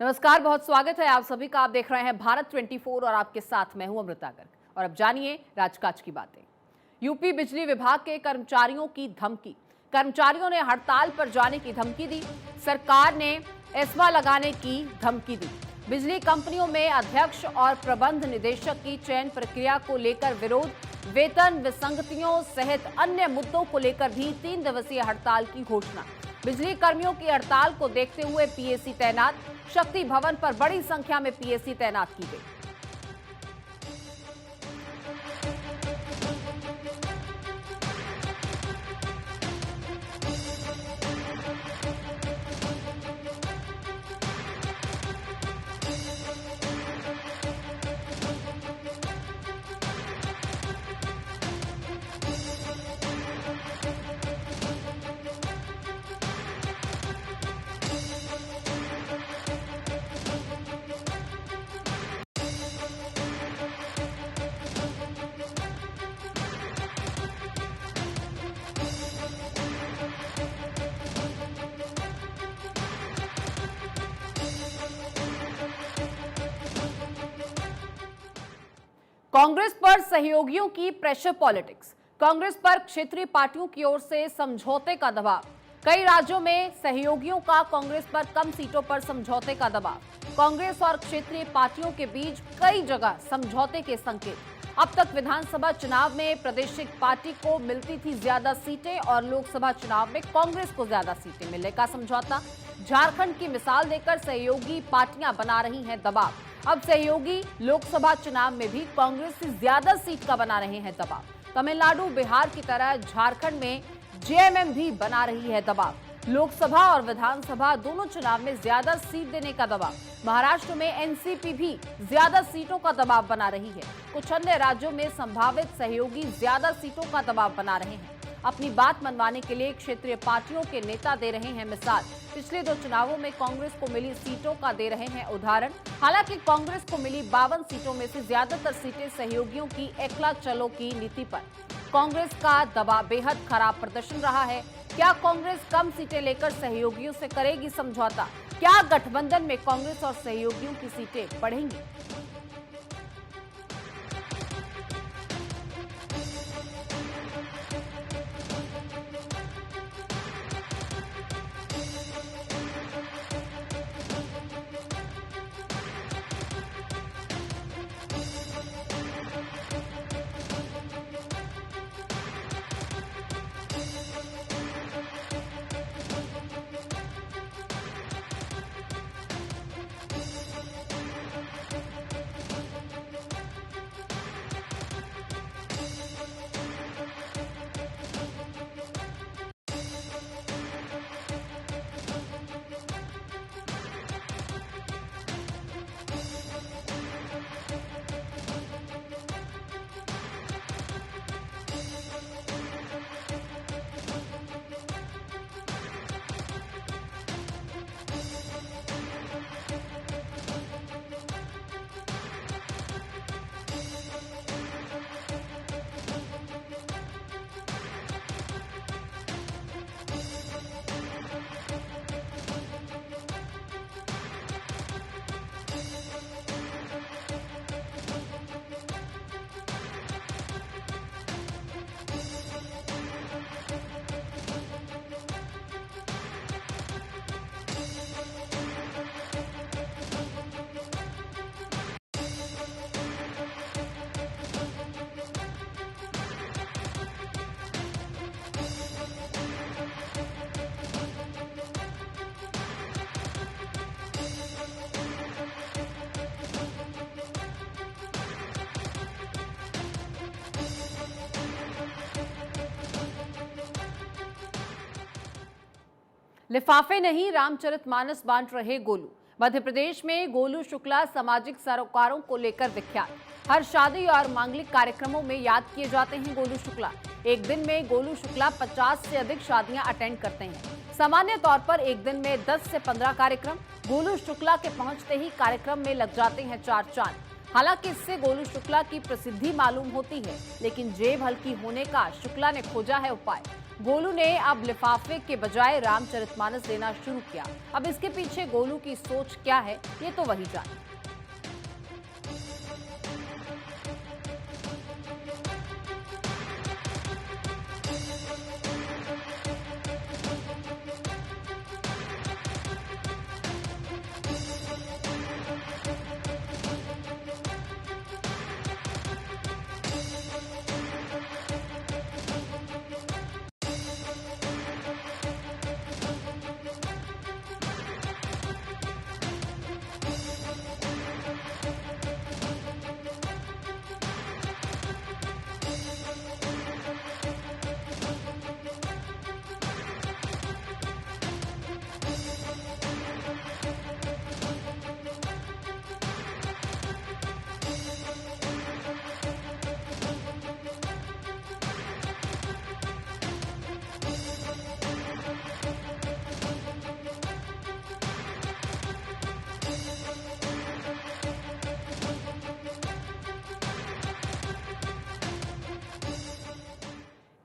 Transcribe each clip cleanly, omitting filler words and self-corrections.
नमस्कार, बहुत स्वागत है आप सभी का। आप देख रहे हैं भारत 24 और आपके साथ मैं हूं अमृता गर्ग। और अब जानिए राजकाज की बातें। यूपी बिजली विभाग के कर्मचारियों की धमकी। कर्मचारियों ने हड़ताल पर जाने की धमकी दी। सरकार ने एस्मा लगाने की धमकी दी। बिजली कंपनियों में अध्यक्ष और प्रबंध निदेशक की चयन प्रक्रिया को लेकर विरोध। वेतन विसंगतियों सहित अन्य मुद्दों को लेकर भी 3 दिवसीय हड़ताल की घोषणा। बिजली कर्मियों की हड़ताल को देखते हुए पीएसी तैनात। शक्ति भवन पर बड़ी संख्या में पीएसी तैनात की गई। कांग्रेस पर सहयोगियों की प्रेशर पॉलिटिक्स। कांग्रेस पर क्षेत्रीय पार्टियों की ओर से समझौते का दबाव। कई राज्यों में सहयोगियों का कांग्रेस पर कम सीटों पर समझौते का दबाव। कांग्रेस और क्षेत्रीय पार्टियों के बीच कई जगह समझौते के संकेत। अब तक विधानसभा चुनाव में प्रादेशिक पार्टी को मिलती थी ज्यादा सीटें और लोकसभा चुनाव में कांग्रेस को ज्यादा सीटें मिलने का समझौता। झारखंड की मिसाल देकर सहयोगी पार्टियां बना रही हैं दबाव। अब सहयोगी लोकसभा चुनाव में भी कांग्रेस से ज्यादा सीट का बना रहे हैं दबाव। तमिलनाडु बिहार की तरह झारखंड में जेएमएम भी बना रही है दबाव। लोकसभा और विधानसभा दोनों चुनाव में ज्यादा सीट देने का दबाव। महाराष्ट्र में एनसीपी भी ज्यादा सीटों का दबाव बना रही है। कुछ अन्य राज्यों में संभावित सहयोगी ज्यादा सीटों का दबाव बना रहे हैं। अपनी बात मनवाने के लिए क्षेत्रीय पार्टियों के नेता दे रहे हैं मिसाल। पिछले 2 चुनावों में कांग्रेस को मिली सीटों का दे रहे हैं उदाहरण। हालांकि कांग्रेस को मिली 52 सीटों में से ज्यादातर सीटें सहयोगियों की एकला चलो की नीति पर। कांग्रेस का दबाव बेहद खराब प्रदर्शन रहा है। क्या कांग्रेस कम सीटें लेकर सहयोगियों से करेगी समझौता? क्या गठबंधन में कांग्रेस और सहयोगियों की सीटें बढ़ेंगी? लिफाफे नहीं रामचरितमानस बांट रहे गोलू। मध्य प्रदेश में गोलू शुक्ला सामाजिक सरोकारों को लेकर विख्यात। हर शादी और मांगलिक कार्यक्रमों में याद किए जाते हैं गोलू शुक्ला। एक दिन में गोलू शुक्ला 50 से अधिक शादियां अटेंड करते हैं। सामान्य तौर पर एक दिन में 10 से 15 कार्यक्रम। गोलू शुक्ला के पहुंचते ही कार्यक्रम में लग जाते हैं 4 चांद। हालांकि इससे गोलू शुक्ला की प्रसिद्धि मालूम होती है, लेकिन जेब हल्की होने का शुक्ला ने खोजा है उपाय। गोलू ने अब लिफाफे के बजाय रामचरितमानस देना शुरू किया। अब इसके पीछे गोलू की सोच क्या है, ये तो वही जाने।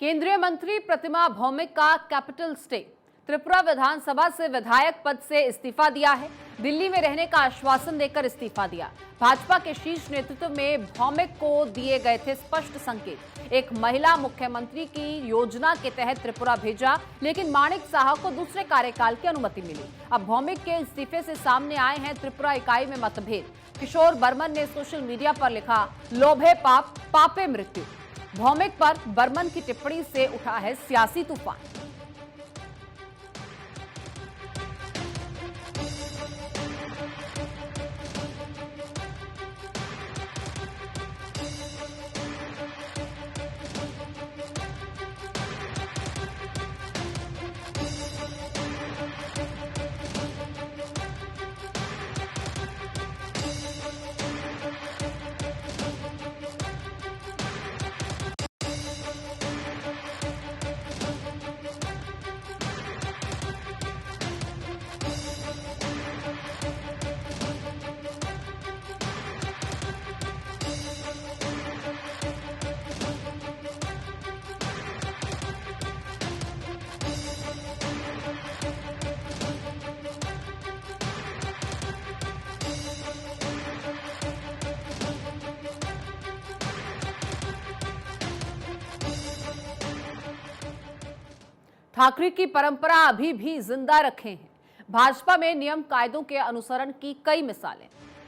केंद्रीय मंत्री प्रतिमा भौमिक का कैपिटल स्टे। त्रिपुरा विधानसभा से विधायक पद से इस्तीफा दिया है। दिल्ली में रहने का आश्वासन देकर इस्तीफा दिया। भाजपा के शीर्ष नेतृत्व में भौमिक को दिए गए थे स्पष्ट संकेत। एक महिला मुख्यमंत्री की योजना के तहत त्रिपुरा भेजा, लेकिन माणिक साहा को दूसरे कार्यकाल की अनुमति मिली। अब भौमिक के इस्तीफे से सामने आए हैं त्रिपुरा इकाई में मतभेद। किशोर बर्मन ने सोशल मीडिया पर लिखा, लोभे पाप पापे मृत्यु। भौमिक पर बर्मन की टिप्पणी से उठा है सियासी तूफान। ठाकरे की परंपरा अभी भी जिंदा रखे हैं। भाजपा में नियम कायदों के अनुसरण की कई मिसालें।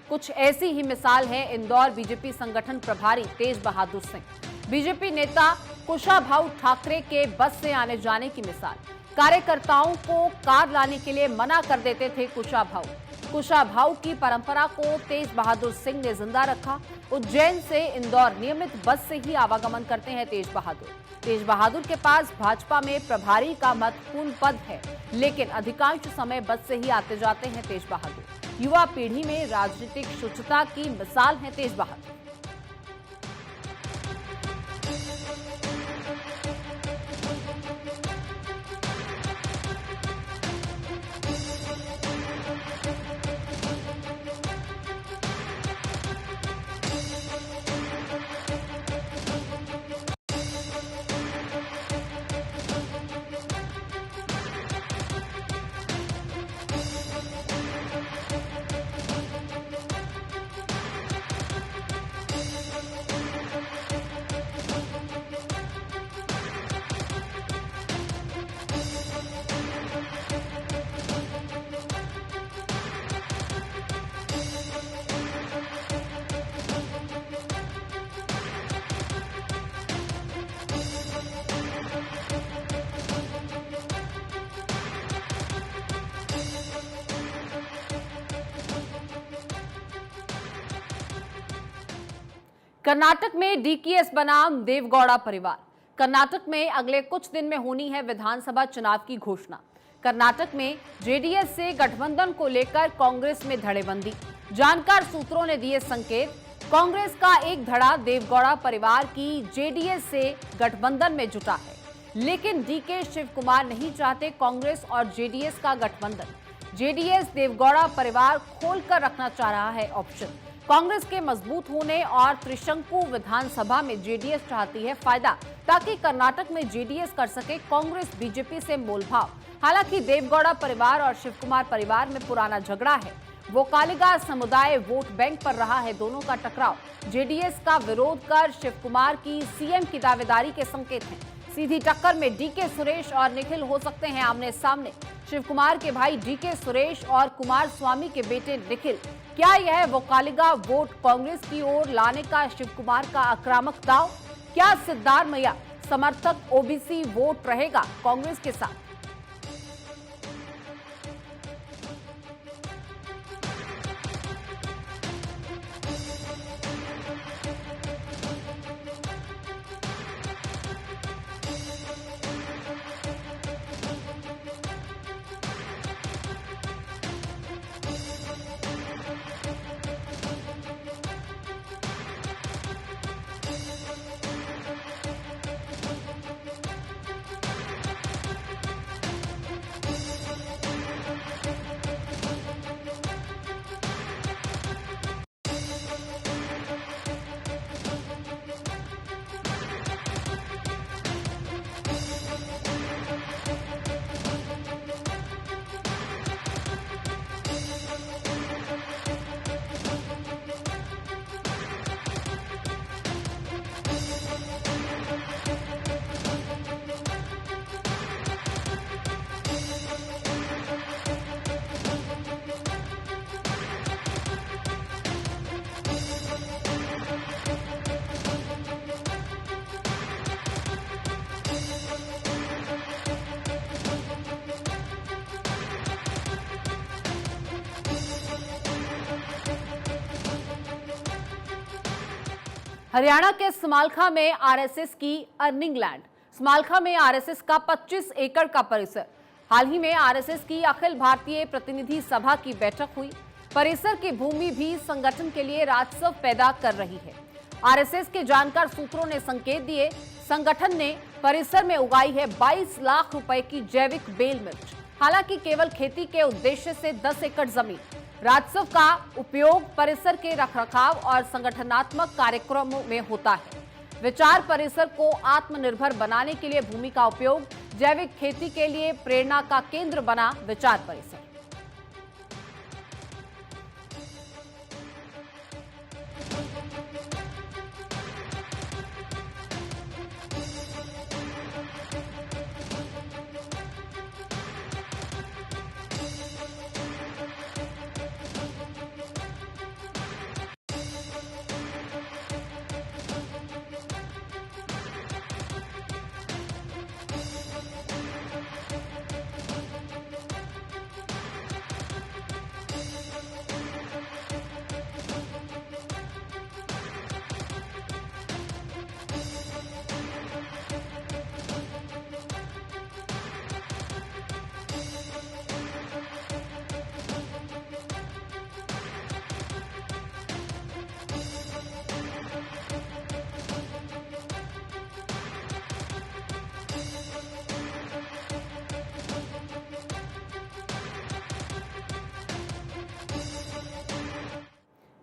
कुछ ऐसी ही मिसाल है इंदौर बीजेपी संगठन प्रभारी तेज बहादुर सिंह। बीजेपी नेता कुशाभाऊ ठाकरे के बस से आने जाने की मिसाल। कार्यकर्ताओं को कार लाने के लिए मना कर देते थे कुशाभाऊ। कुशाभाऊ की परंपरा को तेज बहादुर सिंह ने जिंदा रखा। उज्जैन से इंदौर नियमित बस से ही आवागमन करते हैं तेज बहादुर। तेज बहादुर के पास भाजपा में प्रभारी का महत्वपूर्ण पद है, लेकिन अधिकांश समय बस से ही आते जाते हैं तेज बहादुर। युवा पीढ़ी में राजनीतिक शुचिता की मिसाल है तेज बहादुर। कर्नाटक में डीकेएस बनाम देवगौड़ा परिवार। कर्नाटक में अगले कुछ दिन में होनी है विधानसभा चुनाव की घोषणा। कर्नाटक में जेडीएस से गठबंधन को लेकर कांग्रेस में धड़ेबंदी। जानकार सूत्रों ने दिए संकेत। कांग्रेस का एक धड़ा देवगौड़ा परिवार की जेडीएस से गठबंधन में जुटा है, लेकिन डीके शिव कुमार नहीं चाहते कांग्रेस और जेडीएस का गठबंधन। जेडीएस देवगौड़ा परिवार खोलकर रखना चाह रहा है ऑप्शन। कांग्रेस के मजबूत होने और त्रिशंकु विधानसभा में जेडीएस चाहती है फायदा, ताकि कर्नाटक में जेडीएस कर सके कांग्रेस बीजेपी से मोलभाव। हालांकि देवगौड़ा परिवार और शिवकुमार परिवार में पुराना झगड़ा है। वोकालिगा समुदाय वोट बैंक पर रहा है दोनों का टकराव। जेडीएस का विरोध कर शिवकुमार की सीएम की दावेदारी के संकेत हैं। सीधी टक्कर में डीके सुरेश और निखिल हो सकते हैं आमने सामने। शिवकुमार के भाई डीके सुरेश और कुमार स्वामी के बेटे निखिल। क्या यह वोकालिगा वोट कांग्रेस की ओर लाने का शिवकुमार का आक्रामक दाव? क्या सिद्धारमैया समर्थक ओबीसी वोट रहेगा कांग्रेस के साथ? हरियाणा के समालखा में आरएसएस की अर्निंग लैंड। समालखा में आरएसएस का 25 एकड़ का परिसर। हाल ही में आरएसएस की अखिल भारतीय प्रतिनिधि सभा की बैठक हुई। परिसर की भूमि भी संगठन के लिए राजस्व पैदा कर रही है। आरएसएस के जानकार सूत्रों ने संकेत दिए, संगठन ने परिसर में उगाई है 22 लाख रुपए की जैविक बेल मिर्च। हालांकि केवल खेती के उद्देश्य से 10 एकड़ जमीन। राजस्व का उपयोग परिसर के रखरखाव और संगठनात्मक कार्यक्रमों में होता है। विचार परिसर को आत्मनिर्भर बनाने के लिए भूमि का उपयोग, जैविक खेती के लिए प्रेरणा का केंद्र बना विचार परिसर।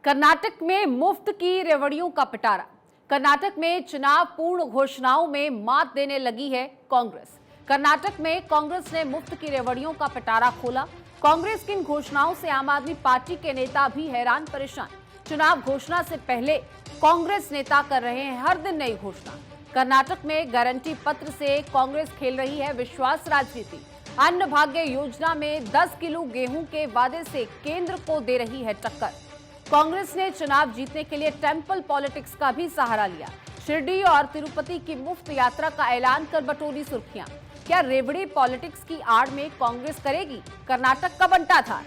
कर्नाटक में मुफ्त की रेवड़ियों का पिटारा। कर्नाटक में चुनाव पूर्ण घोषणाओं में मात देने लगी है कांग्रेस। कर्नाटक में कांग्रेस ने मुफ्त की रेवड़ियों का पिटारा खोला। कांग्रेस की इन घोषणाओं से आम आदमी पार्टी के नेता भी हैरान परेशान। चुनाव घोषणा से पहले कांग्रेस नेता कर रहे हैं हर दिन नई घोषणा। कर्नाटक में गारंटी पत्र से कांग्रेस खेल रही है विश्वास राजनीति। अन्न भाग्य योजना में 10 किलो गेहूं के वादे से केंद्र को दे रही है टक्कर। कांग्रेस ने चुनाव जीतने के लिए टेंपल पॉलिटिक्स का भी सहारा लिया। शिरडी और तिरुपति की मुफ्त यात्रा का ऐलान कर बटोरी सुर्खियां। क्या रेवड़ी पॉलिटिक्स की आड़ में कांग्रेस करेगी कर्नाटक का बंटा था?